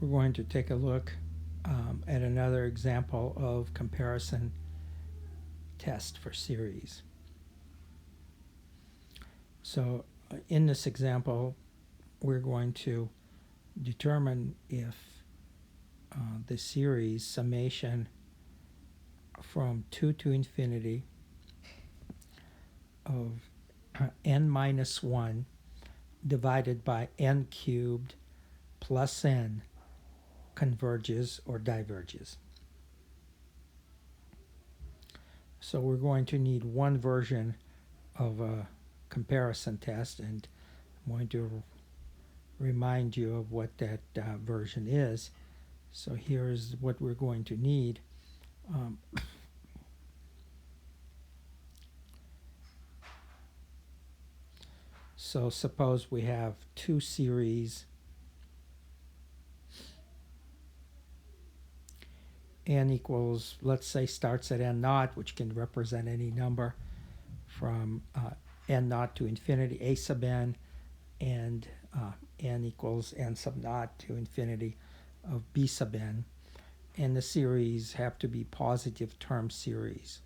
we're going to take a look at another example of comparison test for series. So in this example, we're going to determine if the series summation from 2 to infinity of n minus 1 divided by n cubed plus n converges or diverges. So we're going to need one version of a comparison test, and I'm going to remind you of what that version is. So here's what we're going to need. So suppose we have two series n equals, let's say, starts at n naught, which can represent any number from n naught to infinity, a sub n, and n equals n sub naught to infinity of b sub n. And the series have to be positive term series.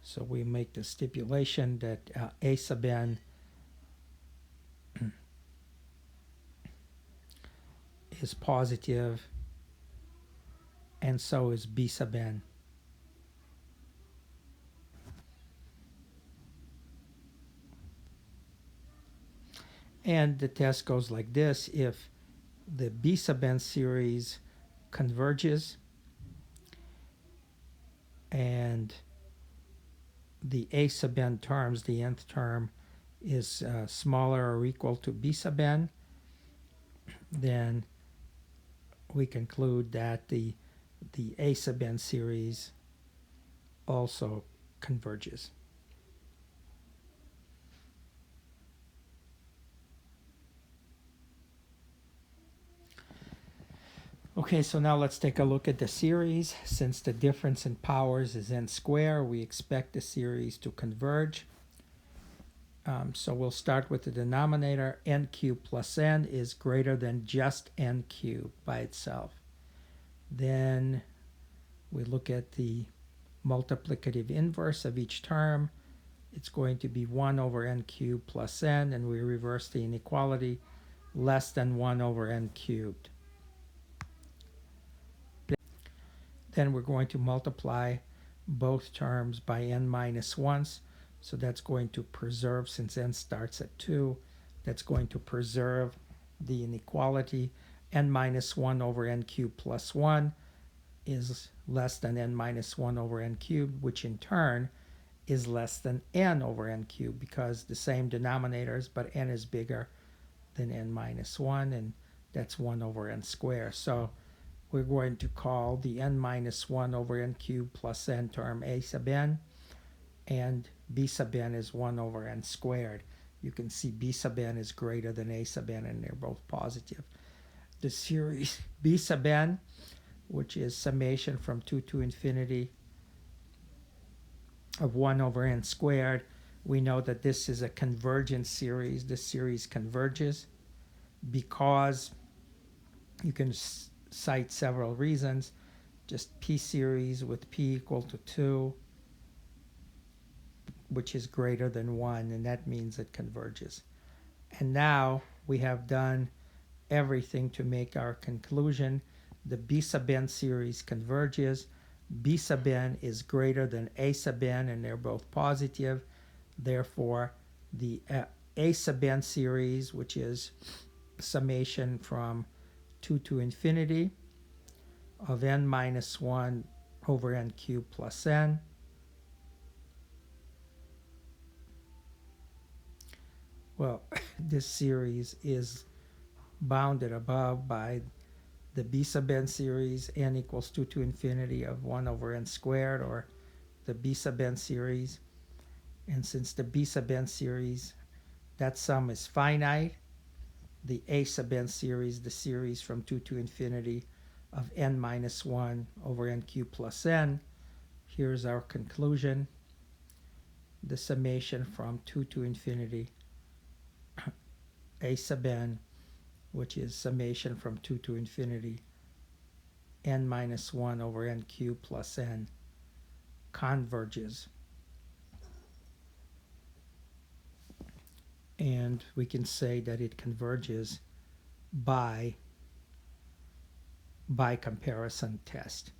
So we make the stipulation that a sub n is positive, and so is b sub n. And the test goes like this: if the b sub n series converges and the a sub n terms, the nth term, is smaller or equal to b sub n, then we conclude that the a sub n series also converges. Okay, so now let's take a look at the series. Since the difference in powers is n squared, we expect the series to converge. So we'll start with the denominator. N cubed plus n is greater than just n cubed by itself. Then we look at the multiplicative inverse of each term. It's going to be 1 over n cubed plus n, and we reverse the inequality, less than 1 over n cubed. Then we're going to multiply both terms by n minus 1. So that's going to preserve, since n starts at 2, that's going to preserve the inequality. N minus 1 over n cubed plus 1 is less than n minus 1 over n cubed, which in turn is less than n over n cubed, because the same denominators, but n is bigger than n minus 1, and that's 1 over n squared. So we're going to call the n minus 1 over n cubed plus n term a sub n, and b sub n is 1 over n squared. You can see b sub n is greater than a sub n, and they're both positive. The series b sub n, which is summation from 2 to infinity of 1 over n squared, we know that this is a convergent series. This series converges because you can cite several reasons. Just p series with p equal to 2, which is greater than 1, and that means it converges. And now we have done everything to make our conclusion. The b sub n series converges. B sub n is greater than a sub n, and they're both positive. Therefore, the a sub n series, which is summation from 2 to infinity of n minus 1 over n cubed plus n, well, this series is bounded above by the b sub n series, n equals 2 to infinity of 1 over n squared, or the b sub n series. And since the b sub n series, that sum is finite, the a sub n series, the series from 2 to infinity of n minus 1 over n cubed plus n, here's our conclusion. The summation from 2 to infinity a sub n which is summation from 2 to infinity, n minus 1 over n cubed plus n, converges. And we can say that it converges by comparison test.